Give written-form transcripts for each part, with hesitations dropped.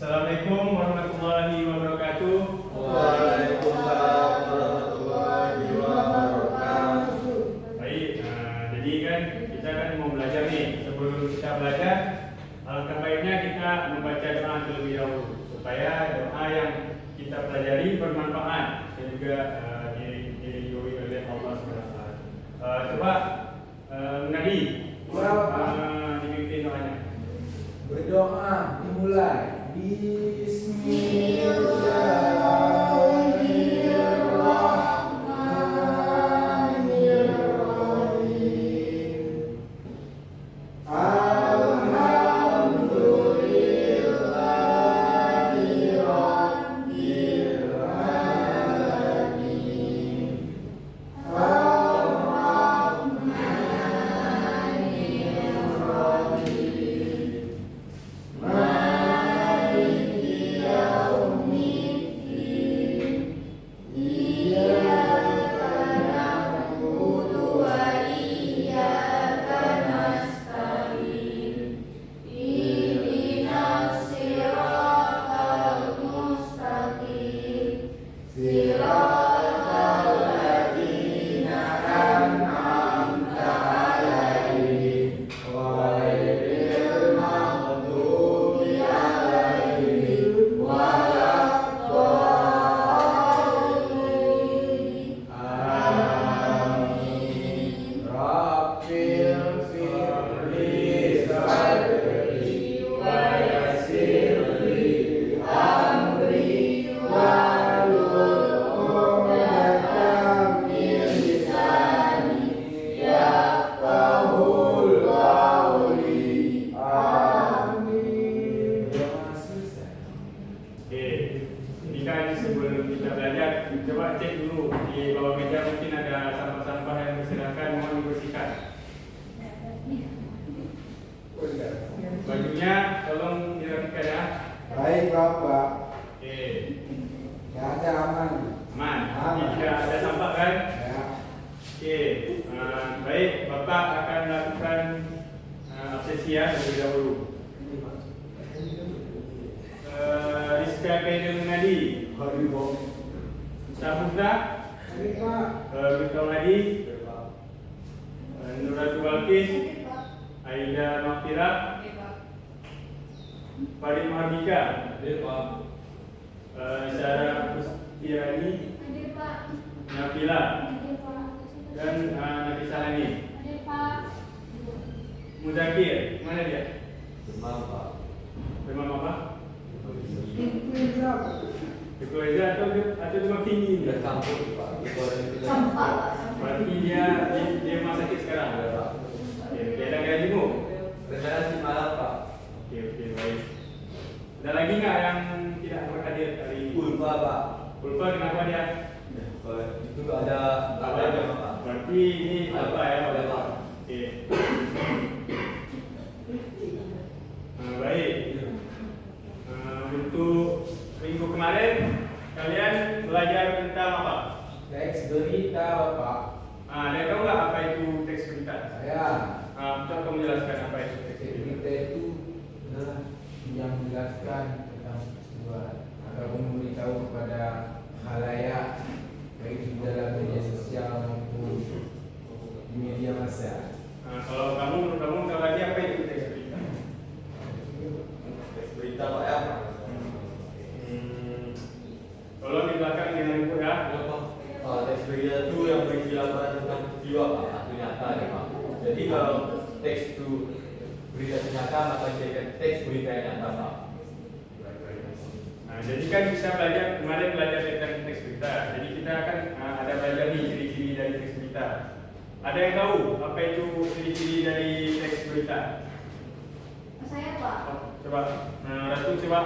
Assalamualaikum warahmatullahi wabarakatuh. Waalaikumsalam warahmatullahi wabarakatuh. Baik, jadi kan kita kan mau belajar nih. Sebelum kita belajar, alangkah baiknya kita membaca doa terlebih dahulu supaya doa yang kita pelajari bermanfaat dan juga diridhoi oleh Allah SWT. Coba Nadi, dipimpin doanya. Berdoa dimulai. Bismillahirrahmanirrahim. Alhamdulillahi rabbil alamin. Coba cek dulu di bawah meja, mungkin ada sampah-sampah yang berserakan, mohon dibersihkan. Bajunya tolong dirapikan ya. Baik Bapak. Oke. Ya ada aman. Aman. Tidak ada sampah kan? Ya. Oke. Baik, Bapak akan melakukan absesi ya terlebih dahulu. Rizka Kaidul Munadi. Sabuka, Bintang Hadi, Nuratul Balkis, Aida Maghfirah, Farid Mahardika, Sarah Kustiani, Nabila, dan Nafisa Hani. Muzakir, mana dia? Demam apa? Ketua Eza atau demam tinggi? Sudah campur Pak. Berarti dia rumah sakit sekarang. Oke, ada gaya jenguk? Referensi malam Pak. Oke, baik. Ada lagi nggak yang tidak berhadir hari ini? Ulfa Pak. Ulfa kenapa dia? Itu ada Pak. Berarti ini apa ya? Ada Pak. Oke. Baik. Untuk minggu kemarin kalian belajar tentang apa? Teks berita Bapak. Ada tahu nggak apa itu teks berita? Saya. Coba kamu jelaskan apa itu teks Teks berita. berita itu adalah yang menjelaskan tentang sebuah ataupun memberitahu kepada khalayak baik di dalam media sosial maupun di media massa. Kalau menurut kamu tahu lagi apa itu teks berita? Teks berita Pak ya. Tolong di belakang dengan ibu ya. Teks berita itu yang berisi laporan tentang peristiwa Pak, atau nyata ya Pak. Jadi kalau teks itu berita nyata maka dijadikan teks berita yang nyata Pak. Jadi kan kita kemarin belajar tentang teks berita. Jadi kita akan ada belajar nih ciri-ciri dari teks berita. Ada yang tahu apa itu ciri-ciri dari teks berita? Saya Pak. Coba, Ratu coba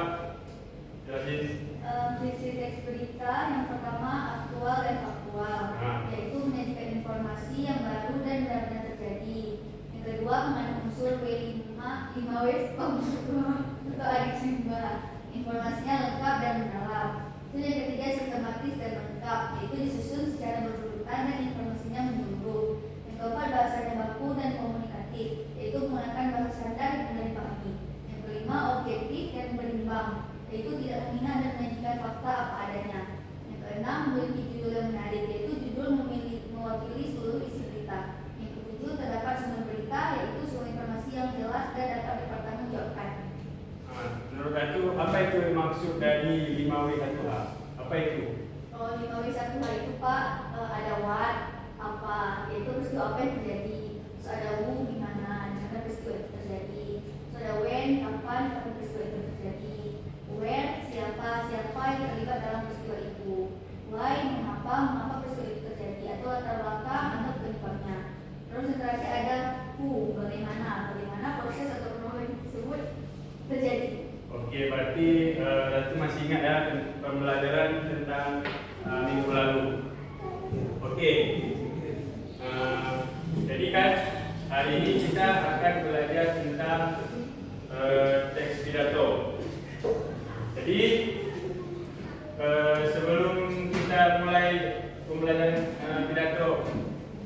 jelasin. Ciri-ciri teks berita yang pertama aktual dan faktual, yaitu menyajikan informasi yang baru dan benar-benar terjadi. Yang kedua mengandung unsur W5 W atau adiksi 5. Informasinya lengkap dan mendalam. Itu yang ketiga sistematis dan lengkap, yaitu disusun secara berurutan dan informasinya menyeluruh. Yang keempat bahasanya baku dan komunikatif, yaitu menggunakan bahasa standar yang mudah dipahami. Yang kelima objektif dan berimbang, yaitu tidak menghina dan menyajikan fakta apa adanya. Yang keenam, memiliki judul yang menarik, yaitu judul mewakili seluruh isi berita. Yang ketujuh, terdapat sumber berita, yaitu sumber informasi yang jelas dan dapat dipertanggungjawabkan. Menurut Atu, apa itu maksud dari 5W1H? Apa itu? Kalau 5W1H itu Pak, ada what, apa, yaitu peristiwa apa yang terjadi. So ada who, di mana peristiwa itu terjadi. So ada when, kapan peristiwa itu terjadi. Where, siapa yang terlibat dalam peristiwa itu. Why, mengapa peristiwa itu terjadi, atau latar belakang atau penyebabnya. Terus yang terakhir ada who, bagaimana proses atau kronologi tersebut terjadi. Oke, berarti Ratu masih ingat ya pembelajaran tentang minggu lalu. Oke, jadi kan hari ini kita akan belajar tentang teks pidato. Jadi sebelum kita mulai pembelajaran pidato,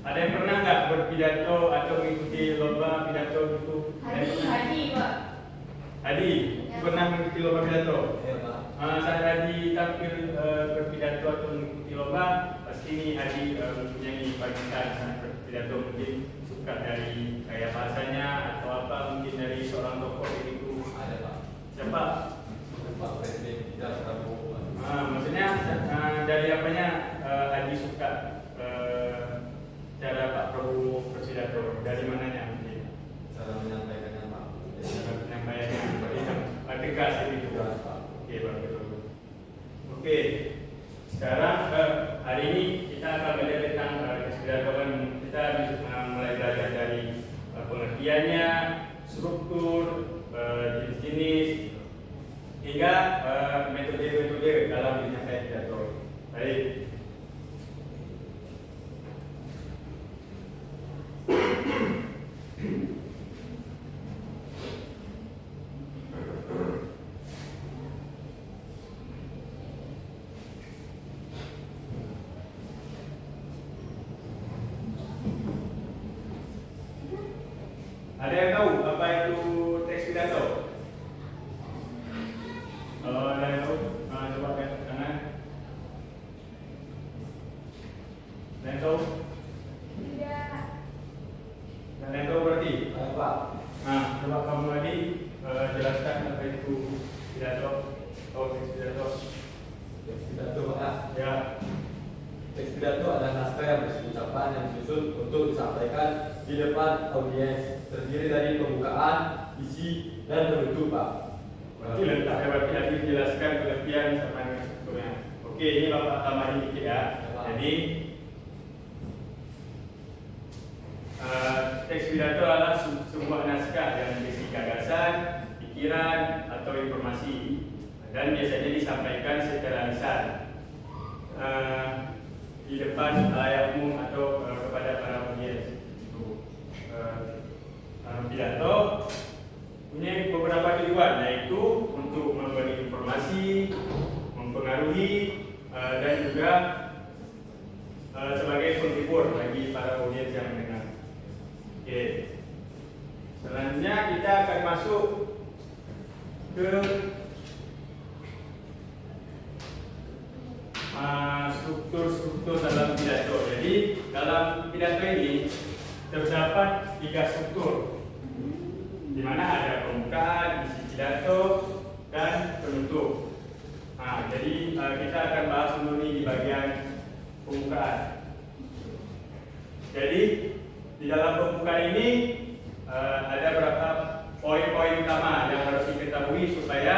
ada yang pernah nggak berpidato atau mengikuti lomba pidato gitu? Hadi Pak. Hadi, pernah mengikuti lomba pidato? Ya Pak. Saat Hadi tampil berpidato atau mengikuti lomba, pasti ini Hadi mempunyai bagian saat berpidato, mungkin suka dari gaya bahasanya atau apa, mungkin dari seorang tokoh itu. Ada Pak. Siapa? Pak Presiden kita Prabowo. Maksudnya dari apanya Hadi suka cara Pak Prabowo berpidato? Dari mananya mungkin? Cara menyampaikannya Pak. Cara penyampaiannya, berarti tegas itu juga. Oke, bagus. Oke, sekarang hari ini kita akan belajar tentang pidato. Kita mulai belajar dari pengertiannya, struktur, jenis-jenis, hingga metode-metode dalam menyampaikan pidato. Baik. Ada yang tahu apa itu teks pidato? Ada yang tahu? Coba angkat tangan. Ada yang tahu? Tidak. Ada yang tahu berarti? Ada Pak. Coba kamu tadi jelaskan apa itu pidato atau teks pidato. Teks pidato Pak. Ya. Teks pidato adalah naskah yang berisi ucapan yang disusun untuk disampaikan di depan audiens, terdiri dari pembukaan, isi, dan penutup Pak. Berarti lengkap ya, berarti tadi dijelaskan pengertian sama dengan strukturnya. Oke, ini Bapak tambahin dikit ya. Jadi teks pidato adalah sebuah naskah yang berisi gagasan, pikiran, atau informasi, dan biasanya disampaikan secara lisan di depan halayak umum atau kepada para audiens. Pidato punya beberapa tujuan, yaitu untuk memberi informasi, mempengaruhi, dan juga sebagai penghibur bagi para audiens yang mendengar. Oke. Selanjutnya kita akan masuk ke struktur-struktur dalam pidato. Jadi dalam pidato ini terdapat 3 struktur, di mana ada pembukaan, isi pidato, dan penutup. Jadi kita akan bahas dulu nih di bagian pembukaan. Jadi di dalam pembukaan ini ada beberapa poin-poin utama yang harus diketahui supaya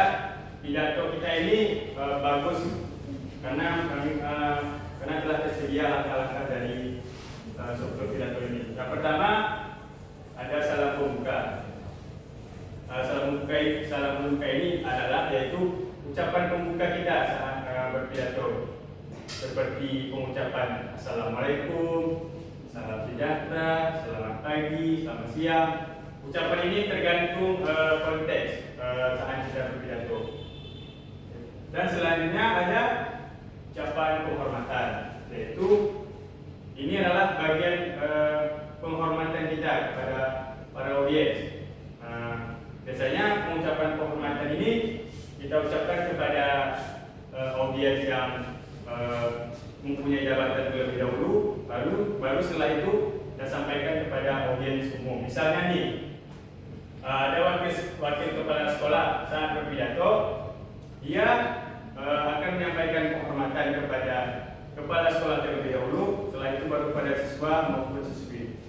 pidato kita ini bagus, karena telah tersedia langkah-langkah dari struktur pidato ini. Yang pertama ada salam pembuka. Salam pembuka ini adalah yaitu ucapan pembuka kita saat berpidato, seperti pengucapan Assalamualaikum, salam sejahtera, selamat pagi, selamat siang. Ucapan ini tergantung konteks saat kita berpidato. Dan selanjutnya ada ucapan penghormatan, yaitu ini adalah bagian penghormatan kita kepada para audiens. Biasanya pengucapan penghormatan ini kita ucapkan kepada audiens yang mempunyai jabatan terlebih dahulu, baru setelah itu kita sampaikan kepada audiens umum. Misalnya nih, ada wakil kepala sekolah saat berpidato, dia akan menyampaikan penghormatan kepada kepala sekolah terlebih dahulu, setelah itu baru pada siswa maupun siswi.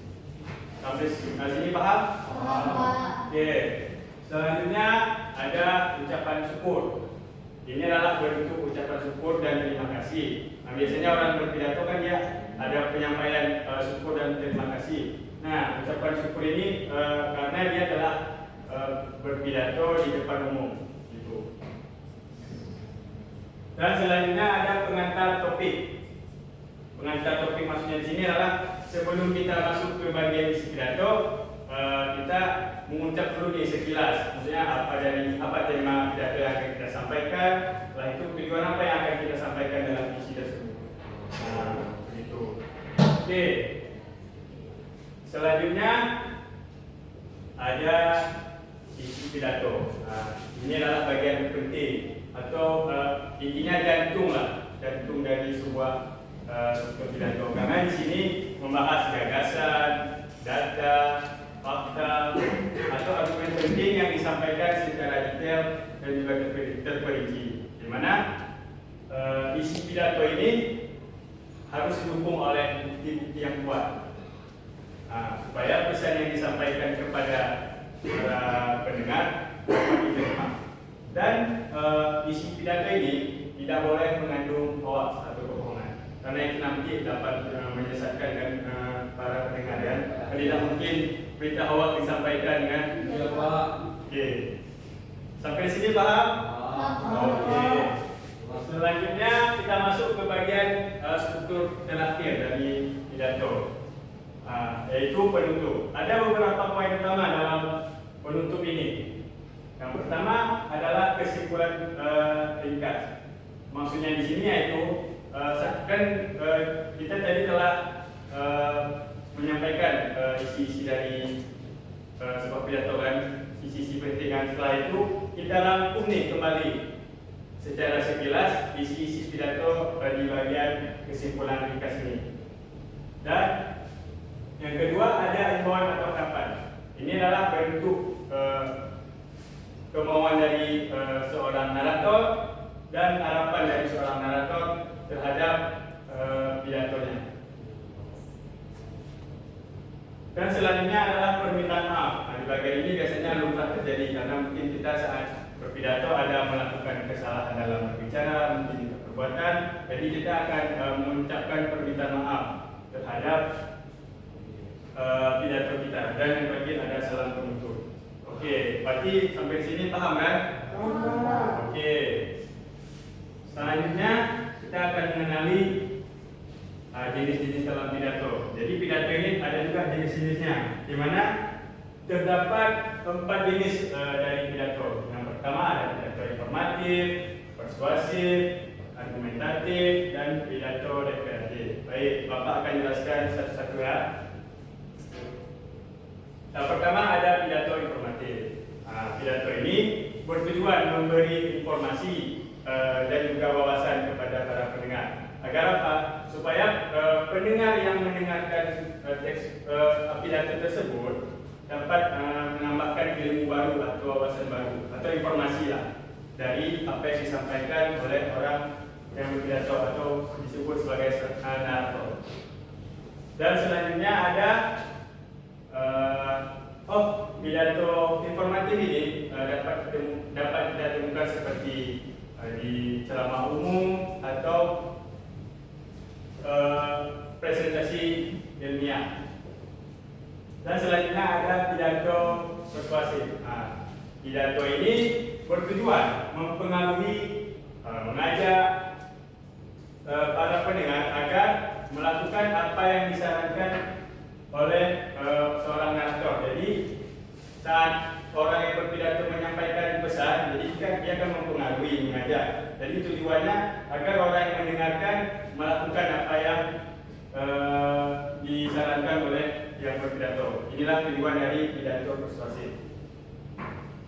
Sampai sini paham? Paham, Pak. Oke. Selanjutnya ada ucapan syukur. Ini adalah bentuk ucapan syukur dan terima kasih. Nah, biasanya orang berpidato kan dia ada penyampaian syukur dan terima kasih. Nah, ucapan syukur ini karena dia adalah berpidato di depan umum, gitu. Dan selanjutnya ada pengantar topik. Pengantar topik maksudnya di sini adalah sebelum kita masuk ke bagian isi pidato, kita mengucap dulu nih sekilas, maksudnya apa tema pidato yang akan kita sampaikan, setelah itu tujuan apa yang akan kita sampaikan dalam isi tersebut. Nah, begitu. Oke. Selanjutnya ada isi pidato. Nah, ini adalah bagian penting atau intinya jantung dari sebuah pidato. Karena di sini membahas gagasan, data, fakta atau argumen penting yang disampaikan secara detail dan juga terperinci. Di mana isi pidato ini harus didukung oleh bukti-bukti yang kuat. Supaya pesan yang disampaikan kepada para pendengar dapat diterima. Dan isi pidato ini tidak boleh mengandung hoax atau kebohongan, karena itu nanti dapat menyesatkan para pendengar ya. Tidak mungkin berita hoax disampaikan kan? Iya Pak. Oke. Sampai sini paham? Oke. Selanjutnya kita masuk ke bagian struktur terakhir dari pidato, yaitu penutup. Ada beberapa poin utama dalam penutup ini. Yang pertama adalah kesimpulan ringkas. Maksudnya di sini yaitu kita tadi telah menyampaikan isi-isi dari sebuah pidato kan, isi-isi penting. Setelah itu kita rangkum nih kembali secara sekilas isi-isi pidato di bagian kesimpulan ringkas ini. Dan yang kedua ada himbauan atau harapan. Ini adalah bentuk kemauan dari seorang narator dan harapan dari seorang narator terhadap pidatonya. Dan selanjutnya adalah permintaan maaf. Nah, di bagian ini biasanya lumrah terjadi karena mungkin kita saat berpidato ada melakukan kesalahan dalam berbicara, mungkin perbuatan. Jadi kita akan mengucapkan permintaan maaf terhadap pidato kita. Dan yang bagian ada salam penutup. Oke, berarti sampai sini paham kan? Oke. Selanjutnya kita akan mengenali jenis-jenis dalam pidato. Jadi pidato ini ada juga jenis-jenisnya, di mana terdapat 4 jenis dari pidato. Yang pertama ada pidato informatif, persuasif, argumentatif, dan pidato deklaratif. Baik, Bapak akan jelaskan satu-satu ya. Yang pertama ada pidato informatif. Pidato ini bertujuan memberi informasi dan juga wawasan kepada para pendengar. Agar apa? Supaya pendengar yang mendengarkan teks pidato tersebut dapat menambahkan ilmu baru atau wawasan baru atau informasi lah dari apa yang disampaikan oleh orang yang berpidato atau disebut sebagai narator. Dan selanjutnya ada pidato informatif ini dapat kita temukan seperti di ceramah umum atau presentasi ilmiah. Dan selanjutnya ada pidato persuasif. Pidato ini bertujuan mempengaruhi, mengajak para pendengar agar melakukan apa yang disarankan oleh seorang narator. Jadi saat orang yang berpidato menyampaikan pesan, jadi dia akan mempengaruhi, mengajak. Jadi tujuannya agar orang yang mendengarkan melakukan apa yang disarankan oleh yang berpidato. Inilah tujuan dari pidato persuasif.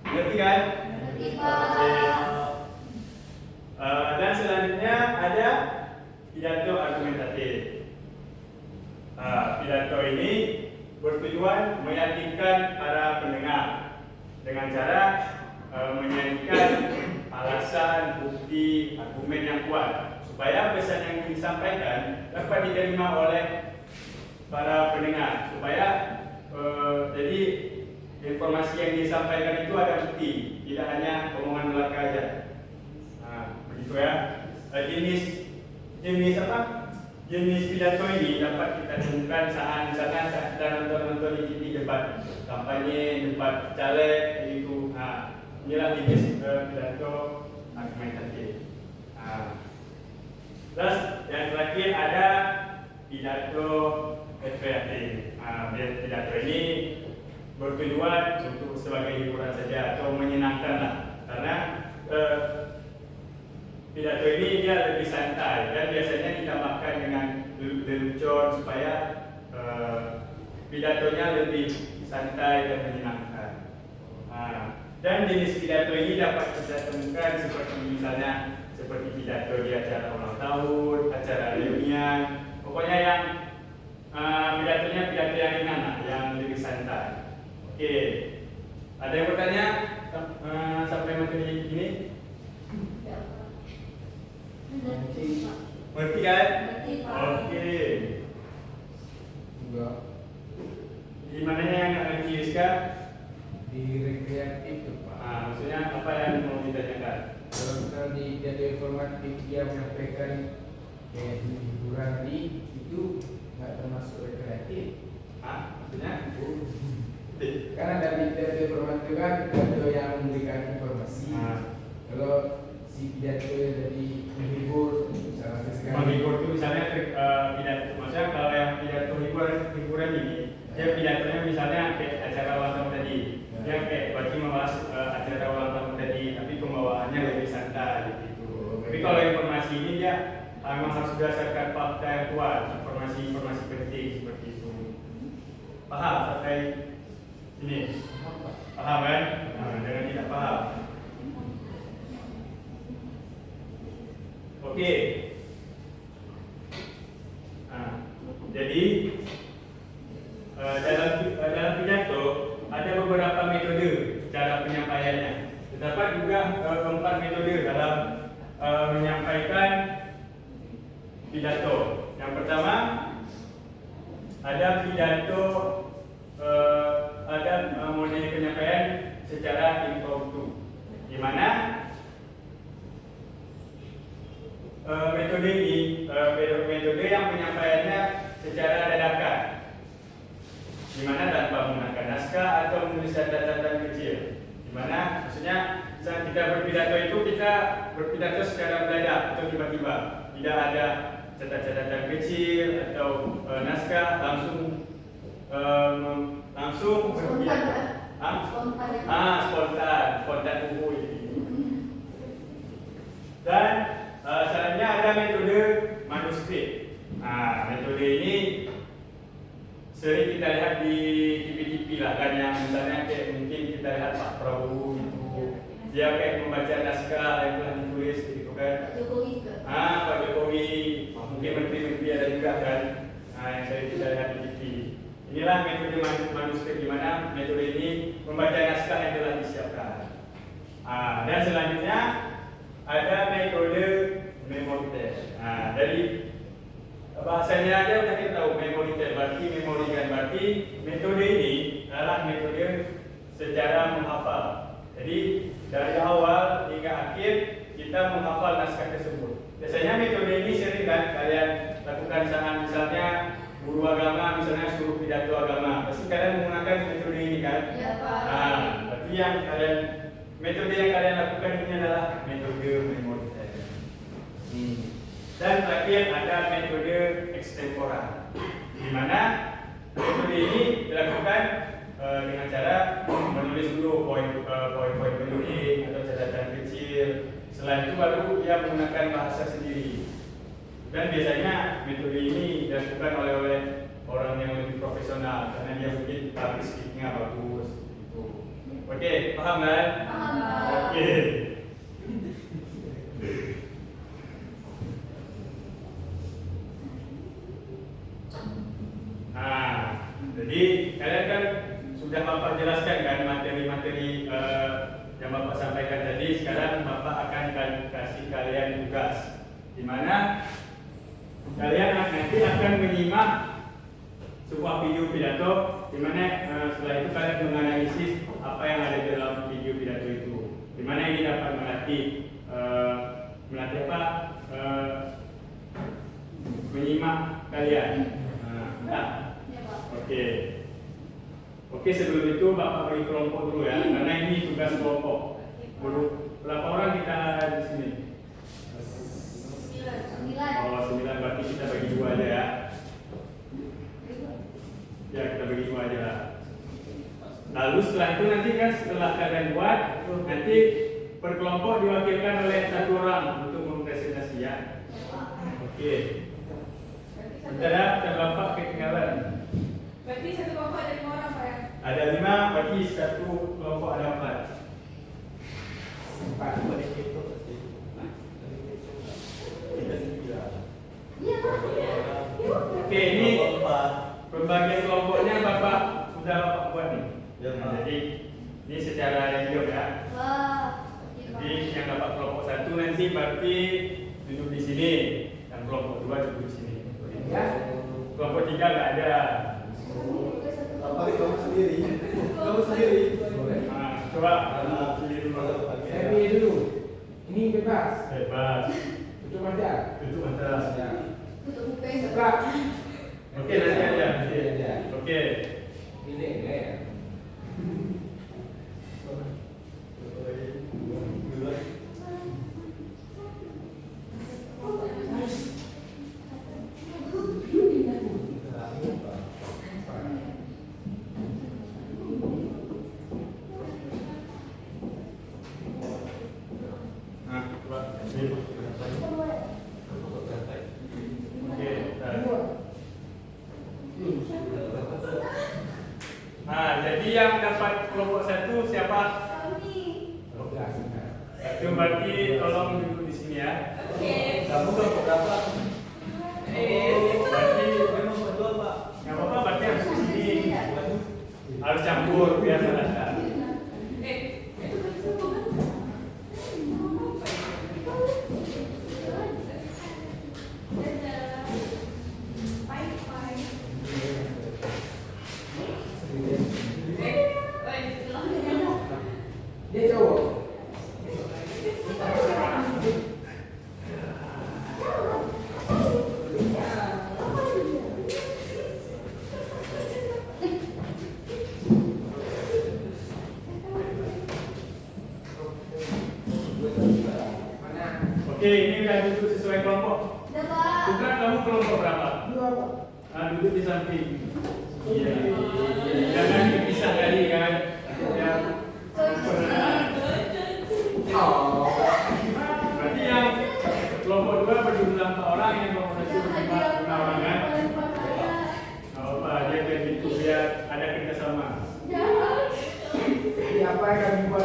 Ngerti kan? Ngerti, Pak. alasan, bukti, argumen yang kuat supaya pesan yang disampaikan dapat diterima oleh para pendengar, supaya jadi informasi yang disampaikan itu ada bukti, tidak hanya omongan belaka aja. Nah, begitu ya. Jenis apa? Jenis pidato ini dapat kita temukan saat misalkan saat kita nonton di TV debat kampanye, debat caleg itu. Nah, inilah jenis pidato argumentatif. Nah, terus yang terakhir ada pidato rekreatif. Nah, pidato ini bertujuan untuk sebagai hiburan saja atau menyenangkan lah, karena pidato ini dia lebih santai dan biasanya ditambahkan dengan lelucon supaya pidatonya lebih santai dan menyenangkan. Dan jenis pidato ini dapat kita temukan seperti misalnya seperti pidato di acara ulang tahun, acara reunian, pokoknya yang pidatonya pidato yang ringan lah, yang lebih santai. Oke, ada yang bertanya sampai materi ini? Mengerti kan? Oke. Enggak. Di mananya yang nggak ngerti Rizka? Di rekreatif tuh Pak. Maksudnya apa yang mau ditanyakan? Kalau misal di pidato informatif dia menyampaikan kayak di hiburan tadi itu nggak termasuk rekreatif. Maksudnya? Karena ada pidato informatif kan pidato yang memberikan informasi. Kalau si pidato yang jadi menghibur, misalnya sekali. Menghibur itu misalnya pidato, maksudnya kalau yang pidato hiburan ini, dia pidatonya misalnya kayak acara ulang tahun tadi, dia kayak berarti membahas acara ulang tahun tadi, tapi pembawaannya lebih santai gitu. Tapi kalau informasi ini dia memang harus berdasarkan fakta yang kuat, informasi-informasi penting seperti itu. Paham sampai sini? Paham kan? Jangan tidak paham. Oke. Jadi dalam pidato ada beberapa metode cara penyampaiannya. Terdapat juga 4 metode dalam menyampaikan pidato. Yang pertama ada pidato ada model penyampaian secara impromptu, di mana metode ini metode yang penyampaiannya secara dadakan, di mana tanpa menggunakan naskah atau menulis catatan kecil. Di mana maksudnya saat kita berpidato itu kita berpidato secara mendadak atau tiba-tiba, tidak ada catatan kecil atau naskah, langsung berpidato. Spontan buku ini. Dan selanjutnya ada metode manuskrip. Metode ini sering kita lihat di TV-TV lah kan, yang misalnya kayak mungkin kita lihat Pak Prabowo itu dia kayak membaca naskah yang telah ditulis gitu kan. Pak Jokowi, mungkin menteri-menteri ada juga kan. Yang sering kita lihat di TV. Inilah metode manuskrip, di mana metode ini membaca naskah yang telah disiapkan. Dan selanjutnya ada metode memory test. Dari bahasanya aja udah kita tahu memory test, berarti memori kan, berarti metode ini adalah metode secara menghafal. Jadi dari awal hingga akhir kita menghafal naskah tersebut. Biasanya metode ini sering kan kalian lakukan saat misalnya guru agama misalnya suruh pidato agama, pasti kalian menggunakan metode ini kan? Ya, Pak. Berarti yang metode yang kalian lakukan ini adalah metode memory test. Dan terakhir ada metode extempora, di mana metode ini dilakukan dengan cara menulis dulu poin-poin penting atau catatan kecil. Setelah itu baru dia menggunakan bahasa sendiri. Dan biasanya metode ini dilakukan oleh orang yang lebih profesional karena dia mungkin public speaking-nya bagus. Gitu. Oke, paham kan? Paham. Oke. Jadi kalian kan sudah Bapak jelaskan kan materi-materi yang Bapak sampaikan tadi. Sekarang Bapak akan kasih kalian tugas, di mana kalian nanti akan menyimak sebuah video pidato, di mana setelah itu kalian menganalisis apa yang ada di dalam video pidato itu, di mana ini dapat melatih menyimak kalian. Ya, Pak. Oke, sebelum itu Bapak bagi kelompok dulu ya, karena ini tugas kelompok. Berapa orang kita di sini? 9. Oh, 9, berarti kita bagi 2 aja ya. Ya, kita bagi 2 aja. Lalu setelah itu nanti kan setelah kalian buat, nanti per kelompok diwakilkan oleh 1 orang untuk mempresentasi ya. Oke. Sementara terbapak ketinggalan. Berarti satu kelompok ada 5 orang, Pak ya? Ada 5, berarti 1 kelompok ada 4. 4. Iya, Pak. Oke, ini pembagian kelompoknya Bapak sudah Bapak buat nih. Ya, Pak. Jadi ini secara random ya. Wah. Oke, Pak. Jadi yang dapat kelompok 1 nanti berarti duduk di sini, dan kelompok 2 duduk di sini. Ya. Kelompok 3 nggak ada. Kamu sendiri. Kamu sendiri. Boleh. Nah, coba kamu pilih dulu. Saya pilih dulu. Ini bebas. Bebas. Tutup aja. Tutup mata. Ya. Tutup kuping. Setelah. Oke, nanti aja. Nanti. Nanti aja. Oke. Ini ya. Nah, coba. Sini. Oke. Nah, jadi yang dapat kelompok 1 siapa? Kami. Itu berarti tolong duduk di sini ya. Oke. Kamu kelompok berapa? Berarti Memang berdua, Pak. nggak apa-apa, berarti harus di sini. Harus campur biar selesai. Dia cowok. Mana? Oke, ini udah duduk sesuai kelompok. Udah, Pak. Putra, kamu kelompok berapa? Dua apa? Duduk di samping. Iya. Jangan dipisah kali kan. Ya. Oh. Berarti yang kelompok 2 berjumlah 4 orang, yang kelompok 1 berjumlah 5 orang kan? Nggak apa-apa, dia kayak gitu biar ada kerjasama. Ini apa yang kami buat?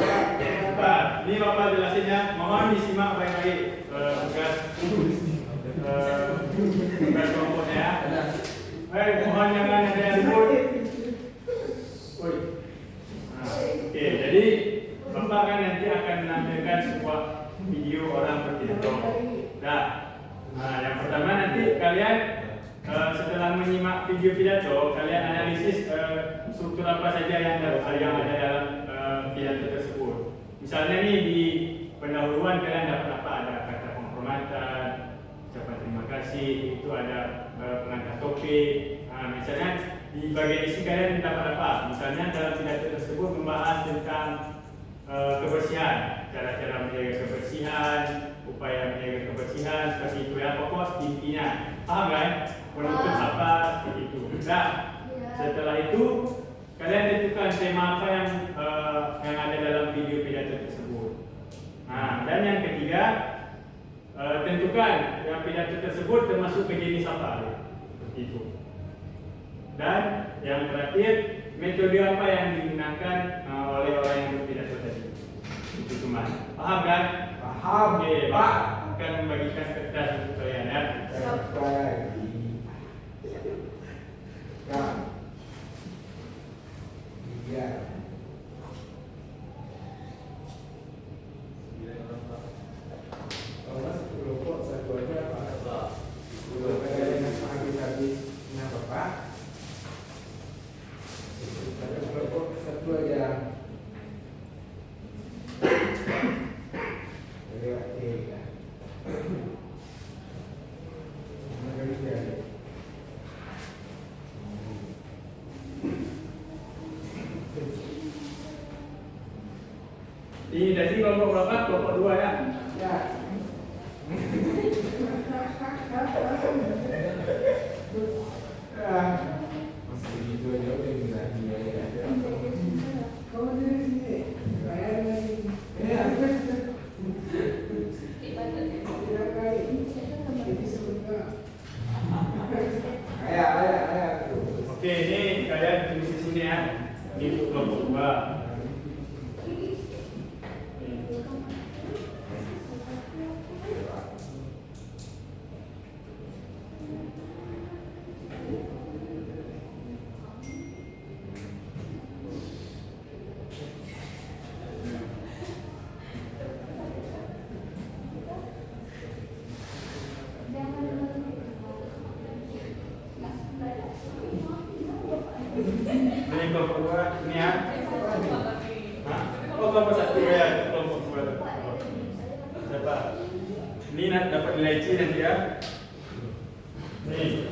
Pak, ini Bapak jelasinnya. Mohon disimak baik-baik tugas kelompoknya ya. Mohon jangan ada yang ribut. Woi. Nah, oke, jadi Bapak kan nanti akan menampilkan sebuah video orang berpidato. Nah, yang pertama nanti kalian setelah menyimak video pidato, kalian analisis struktur apa saja yang ada dalam pidato tersebut. Misalnya nih di pendahuluan kalian dapat apa? Ada kata penghormatan, ucapan terima kasih, itu ada pengangkat topik. Nah, misalnya di bagian isi kalian dapat apa? Misalnya dalam pidato tersebut membahas tentang kebersihan, cara-cara menjaga kebersihan, upaya menjaga kebersihan, seperti itu ya, pokok intinya. Paham kan? Menuntut apa seperti itu. Nah, setelah itu kalian tentukan tema apa yang ada dalam video pidato tersebut. Nah, dan yang ketiga, tentukan yang pidato tersebut termasuk ke jenis apa, seperti itu. Dan yang terakhir, metode apa yang digunakan oleh orang yang berpidato tadi. Itu cuma. Paham kan? Paham. Oke, Pak. Pak akan membagikan kertas untuk kalian ya. Siapa lagi? Ya. Iya. praktek. Makanya dia. Ini tadi kelompok berapa? Kelompok 2 ya? Ya. Masih gitu aja udah bisa dia ya. Kamu dari sini. Bayar lagi. Ya. Tidak kali. Jadi sebentar. Ayah. Oke, ini kalian tulis di sini ya. Ini kelompok 2. Ini kelompok 2 ini ya. Hah? Oh, kelompok 1 ya, kelompok 2. Dapat. Ini nanti dapat nilai C nanti ya. Nih.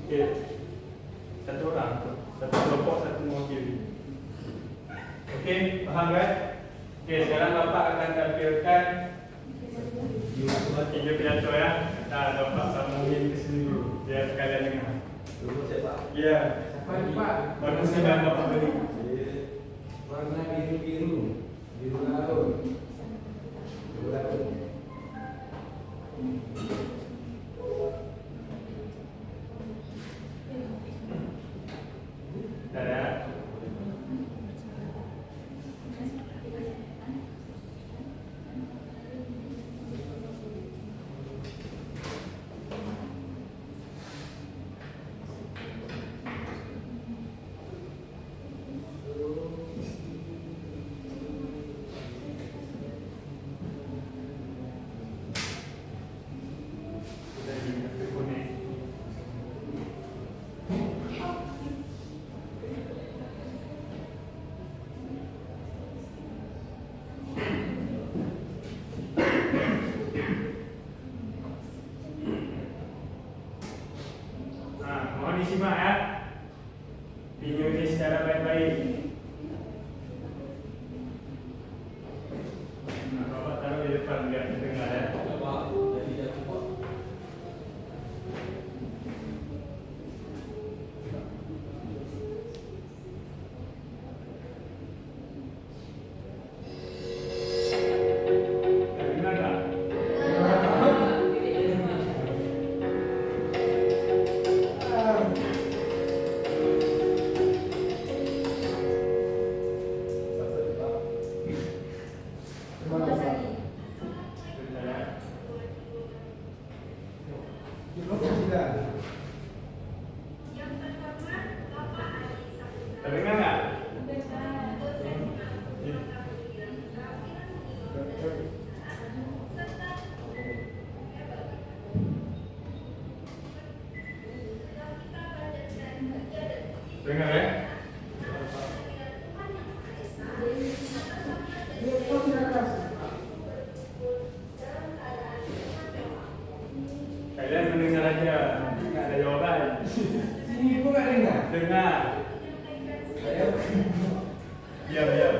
Oke. Satu orang, satu kelompok, satu mewakili. Oke, paham kan? Oke, sekarang Bapak akan tampilkan tiga pidato ya. Nah, Bapak sambungin ke sini dulu, biar kalian dengar. Dulu siapa? Iya. Siapa ini Pak? Baru sedang Bapak beri. Warna biru laut. Biru laut. Ada. Nah, mohon disimak ya. Video ini secara baik-baik. Nah, Bapak taruh di depan biar terdengar ya. Jadi jatuh Pak. Terdengar nggak? Sebentar ya. Terdengar nggak? Dengar ya? Kalian mendengar aja, nggak ada jawaban. Sini kok nggak dengar? Dengar. Saya Diam.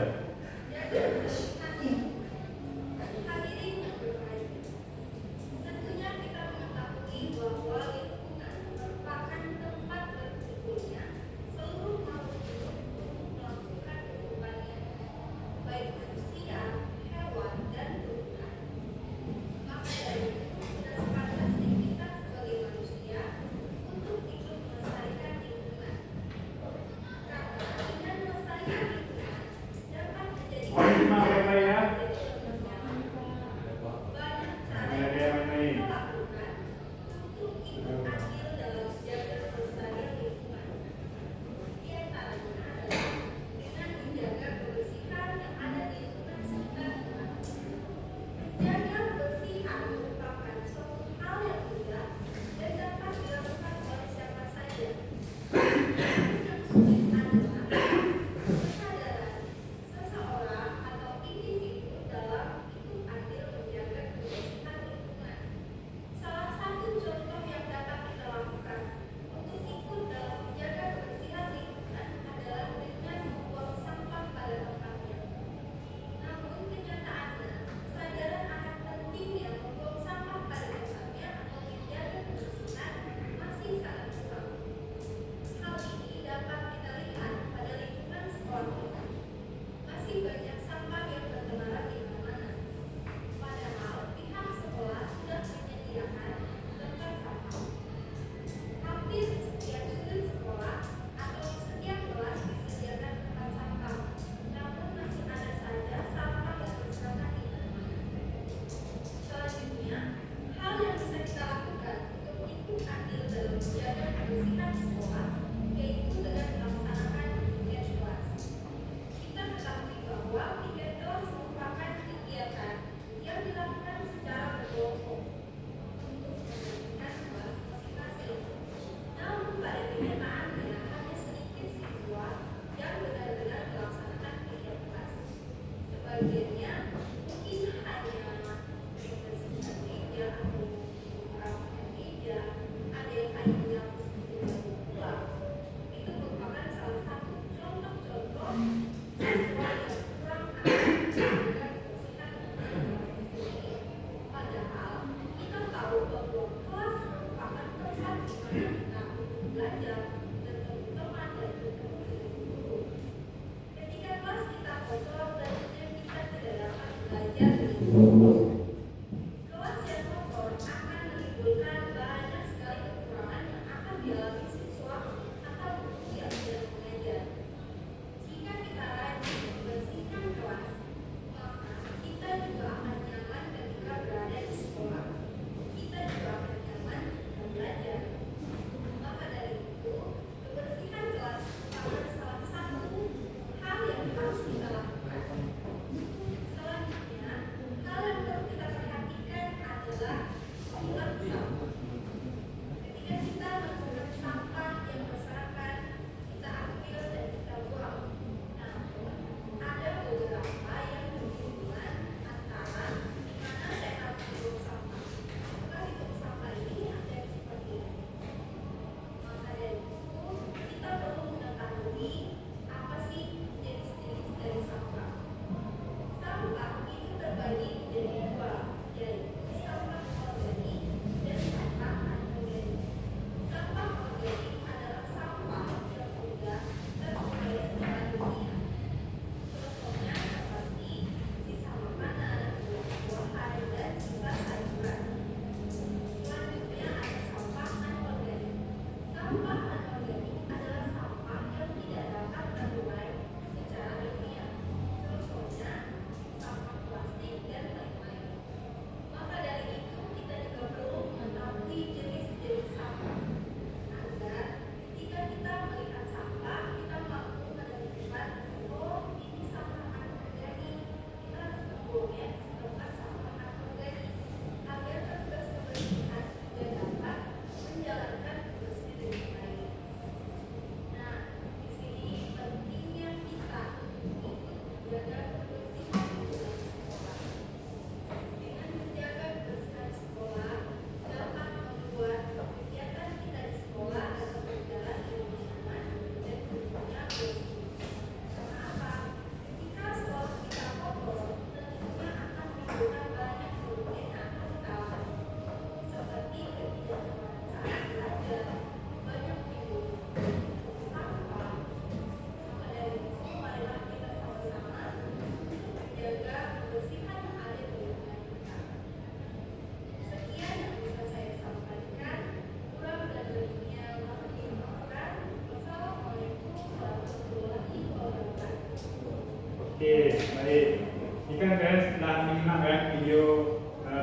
Oke, baik. Ini kan kalian setelah menyimak kan video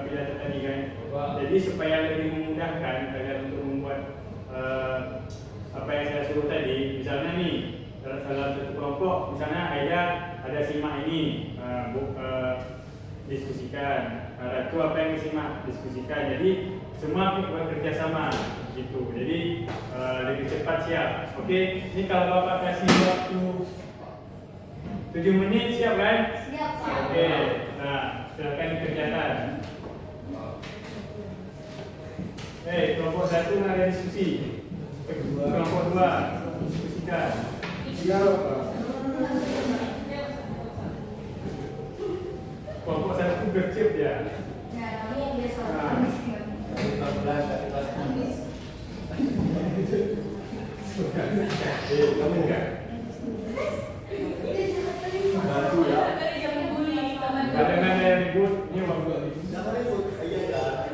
pidato tadi kan. Jadi supaya lebih memudahkan kalian untuk membuat apa yang saya suruh tadi, misalnya nih dalam salah satu kelompok, misalnya Aida ada simak ini diskusikan, Ratu apa yang disimak diskusikan. Jadi semua bekerja sama gitu. Jadi lebih cepat siap. Oke, ini kalau Bapak kasih waktu 7 menit siap kan? Siap, Pak. Oke, nah silakan dikerjakan. Kelompok 1 ada diskusi. Kelompok 2 diskusikan. Siap, Pak. Kelompok 1 gercep ya. Ya, kami biasa Nah. habis. 14 dari kelas 6. Kamu enggak? Baru ya. Dari jam bully teman. Kadang ada yang ribut, ini waktu Jangan ribut. Iya kan.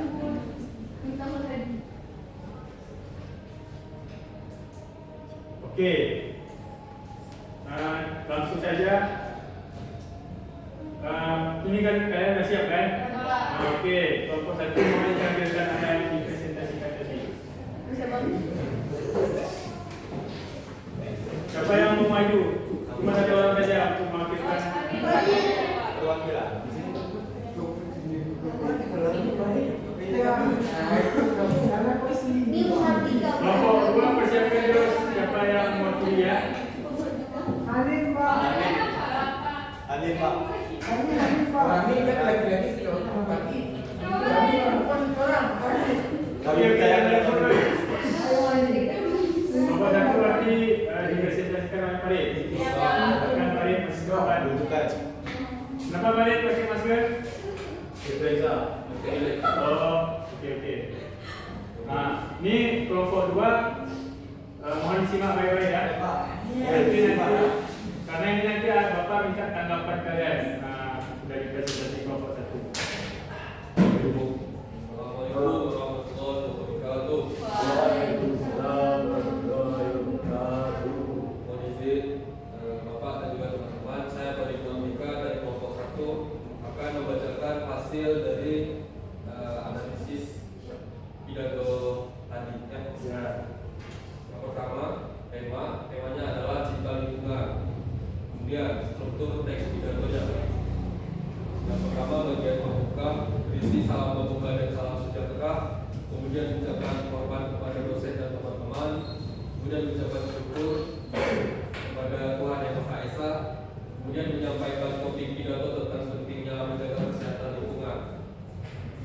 Kita makan. Oke. Langsung saja. Ini kan kalian sudah siap kan? Oke, kelompok 1 mau ditampilkan apa yang dipresentasikan tadi. Siapa yang mau maju? Cuma satu orang saja untuk mewakilkan. Perwakilan. Ini Muhartika. Kelompok 2 persiapkan terus siapa yang mewakili ya. Anin, Pak. Anin Pak. Kami kan lagi-lagi sudah orang pagi. Kami perempuan orang. Kami Oke, percaya yang pada kedua. Tuhan. Kelompok 1 lagi dipresentasikan oleh Farid. Akan Farid masih kawan. Bukan. Kenapa Farid pakai masker? Influenza. Oh, oke. Nah, ini kelompok 2 mohon disimak baik-baik ya. Karena ini nanti Bapak minta tanggapan kalian dari presentasi kelompok 1. Assalamualaikum warahmatullahi wabarakatuh. Waalaikumsalam warahmatullahi wabarakatuh. Mohon izin Bapak dan juga teman-teman, saya Farid Mika dari kelompok 1 akan membacakan hasil dari analisis pidato tadi ya. Yang pertama, temanya adalah cinta lingkungan. Kemudian struktur teks pidatonya. Yang pertama bagian pembuka berisi salam pembuka dan salam sejahtera. Kemudian ucapan hormat kepada dosen dan teman-teman. Kemudian ucapan syukur kepada Tuhan Yang Maha Esa. Kemudian menyampaikan topik pidato tentang pentingnya menjaga kesehatan lingkungan.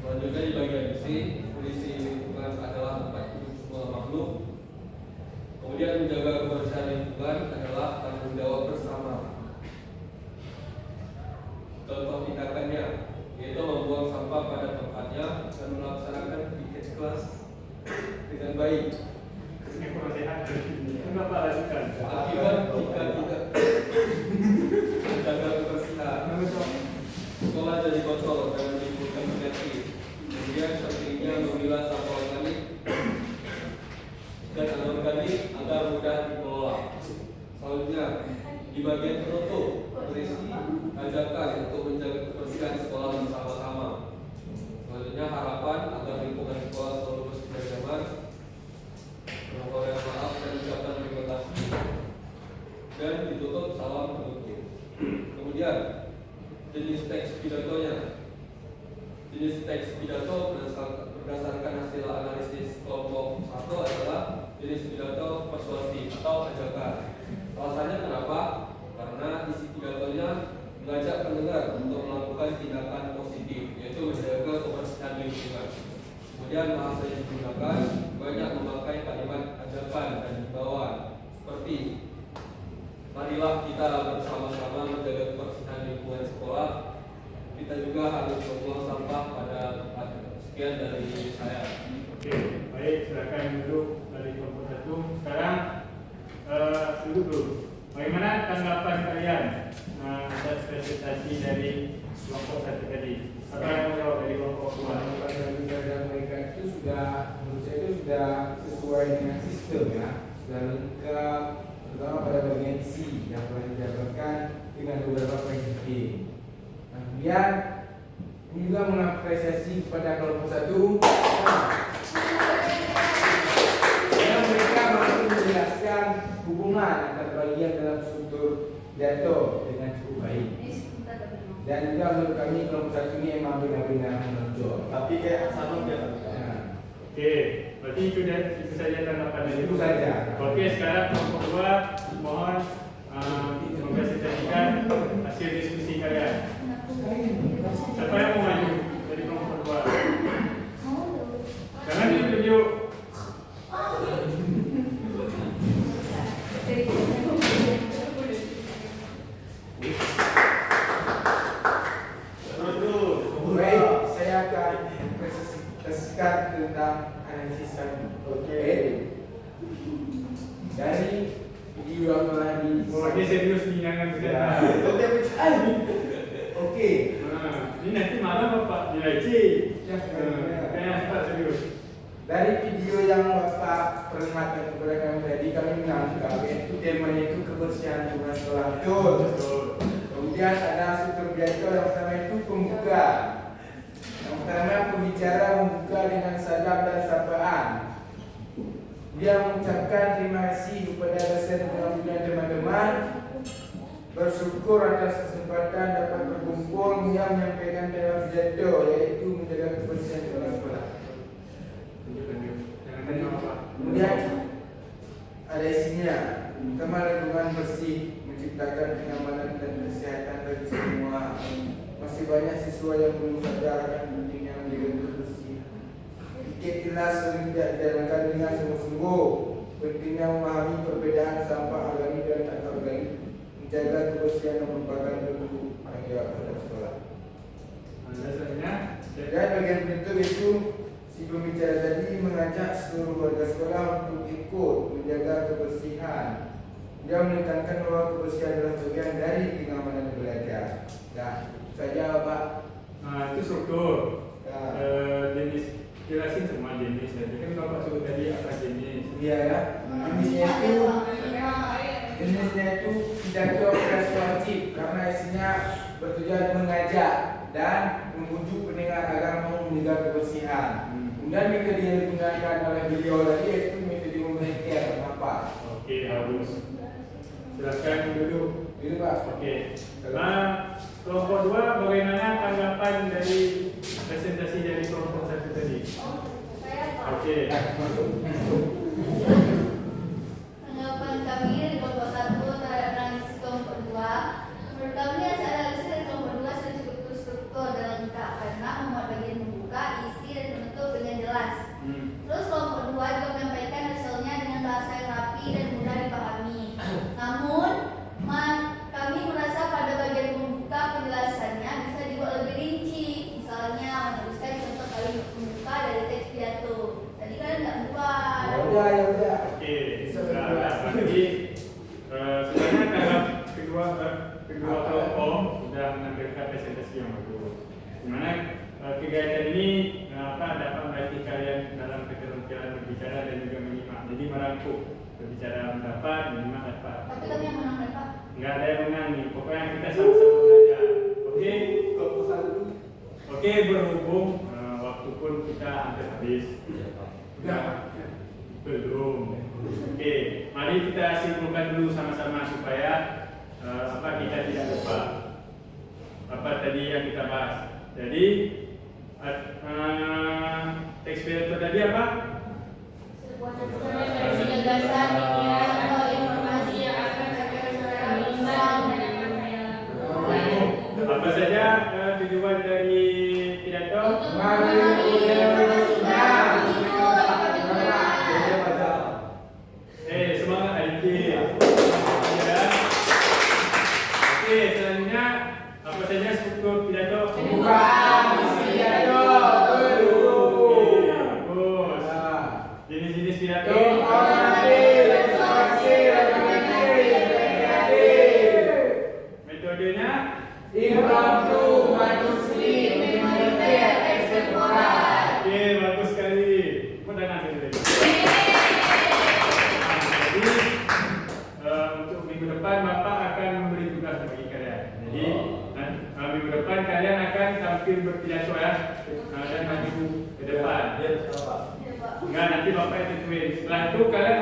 Selanjutnya di bagian puisi lingkungan adalah tempat hidup semua makhluk. Kemudian menjaga kebersihan lingkungan adalah tanggung jawab bersama. Contoh tindakannya yaitu membuang sampah pada tempatnya dan melaksanakan piket kelas dengan baik. Ini kurang sehat. Kenapa lakukan? Akibat jika tidak menjaga kebersihan, sekolah jadi kotor dan menimbulkan penyakit. Kemudian pentingnya memilah sampah organik dan anorganik agar mudah dikelola. Selanjutnya di bagian penutup berisi ajakan untuk menjaga kebersihan sekolah bersama-sama. Selanjutnya harapan agar lingkungan sekolah selalu bersih dan nyaman. Permohonan maaf dan ucapan terima kasih. Dan ditutup salam penutup. Kemudian jenis teks pidatonya. Jenis teks pidato berdasarkan hasil analisis kelompok 1 adalah jenis pidato persuasif atau ajakan. Alasannya kenapa? Karena isi pidatonya mengajak pendengar untuk melakukan tindakan positif, yaitu menjaga kebersihan lingkungan. Kemudian bahasa yang digunakan banyak memakai kalimat ajakan dan himbauan seperti marilah kita bersama-sama menjaga kebersihan lingkungan sekolah. Kita juga harus membuang sampah pada tempatnya. Sekian dari saya. Oke, baik, silakan duduk dari kelompok 1. Sekarang duduk dulu. Bagaimana tanggapan kalian atas presentasi dari kelompok 1 tadi? Apa yang mau jawab dari kelompok 2? Tanggapan mereka itu sudah, menurut saya itu sudah sesuai dengan sistem ya, sudah lengkap, terutama pada bagian isi yang telah dijabarkan dengan beberapa poin penting. Kemudian ini juga mengapresiasi kepada kelompok 1 yang mereka mampu menjelaskan hubungan antar bagian dalam struktur pidato dengan cukup baik. Dan juga menurut kami kelompok 1 ini memang benar-benar menonjol. Tapi kayak sama dia. Oke, berarti itu saja tanggapan dari Itu saja. Oke, sekarang kelompok 2 mohon mempresentasikan hasil diskusi kalian. Siapa yang mau maju dari kelompok 2? Jangan ditunjuk. Terus. Baik, saya akan presentasikan tentang analisis kami. Oke. Dari video yang telah Oh, ini serius nih, jangan bercanda. Oke. Nah, ini nanti malam Bapak nilai C. Kayaknya tak serius. Dari video yang Bapak perlihatkan kepada kami tadi, kami menangkap yaitu temanya itu kebersihan lingkungan sekolah. Betul. Kemudian ada struktur pidato yang pertama itu pembuka. Yang pertama pembicara membuka dengan salam dan sapaan. Dia mengucapkan terima kasih kepada dosen dan teman-teman, bersyukur atas kesempatan dapat berkumpul menyampaikan dalam pidato yaitu menjaga kebersihan sekolah. Kemudian ada isinya, pertama lingkungan bersih, menciptakan kenyamanan dan kesehatan bagi semua. Masih banyak siswa yang belum sadar akan pentingnya menjaga kebersihan. Tiket kelas sering tidak dijalankan dengan sungguh-sungguh. Pentingnya memahami perbedaan sampah organik dan tak organik. Menjaga kebersihan merupakan bentuk tanggung jawab pada sekolah. Dan bagian bentuk itu si pembicara tadi mengajak seluruh warga sekolah untuk ikut menjaga kebersihan. Dia menekankan bahwa kebersihan adalah bagian dari kenyamanan belajar. Nah, saja Pak. Nah, itu struktur. Ya. Jenis jelasin semua jenis. Jadi kan Bapak sebut tadi apa jenis? Iya ya. Jenisnya itu pidato persuasif karena isinya bertujuan mengajak dan membujuk pendengar agar mau menjaga kebersihan. Kemudian metode yang digunakan oleh beliau tadi yaitu metode memberitahu. Kenapa? Oke, harus. Silakan dulu. Ini Pak. Oke. Nah, kelompok 2 bagaimana tanggapan dari presentasi dari kelompok 1 tadi? Oke. Tanggapan kami dari kelompok 1 terhadap analisis kelompok 2, menurut kami hasil analisis dari kelompok 2 sudah cukup terstruktur dan lengkap karena memuat bagian membuka, isi dan penutup dengan jelas. Terus kelompok 2 juga menyampaikan hasilnya dengan bahasa yang rapi dan mudah dipahami. Namun kami merasa pada bagian membuka penjelasannya bisa dibuat lebih rinci. Misalnya menuliskan contoh kalimat pembuka dari teks pidato. Tadi kan nggak buat. Ya udah. Oke. Nah, berarti sebenarnya dalam kedua kelompok sudah menampilkan presentasi yang bagus. Dimana kegiatan ini dapat melatih kalian dalam keterampilan berbicara dan juga menyimak. Jadi merangkum berbicara mendapat, menyimak dapat. Tapi kami yang menang kan, Pak? Nggak ada yang menang nih. Pokoknya kita sama-sama belajar. Oke. Oke, berhubung waktu pun kita hampir habis. Nah, belum. Oke, mari kita simpulkan dulu sama-sama supaya kita tidak lupa apa tadi yang kita bahas. Jadi teks pidato tadi apa? Sebuah gagasan, pikiran, atau informasi yang akan secara bimbang dan Apa saja tujuan dari pidato? Semangat adik. Oke, selanjutnya apa saja struktur pidato? Bagus. Jenis-jenis pidato? Metodenya? Oke, bagus sekali. Mudah-mudahan jadi. Jadi berpidato ya. Dan maju ke depan. Dia bersama Pak. Ya, Pak. Enggak, nanti Bapak yang tentuin. Setelah itu kalian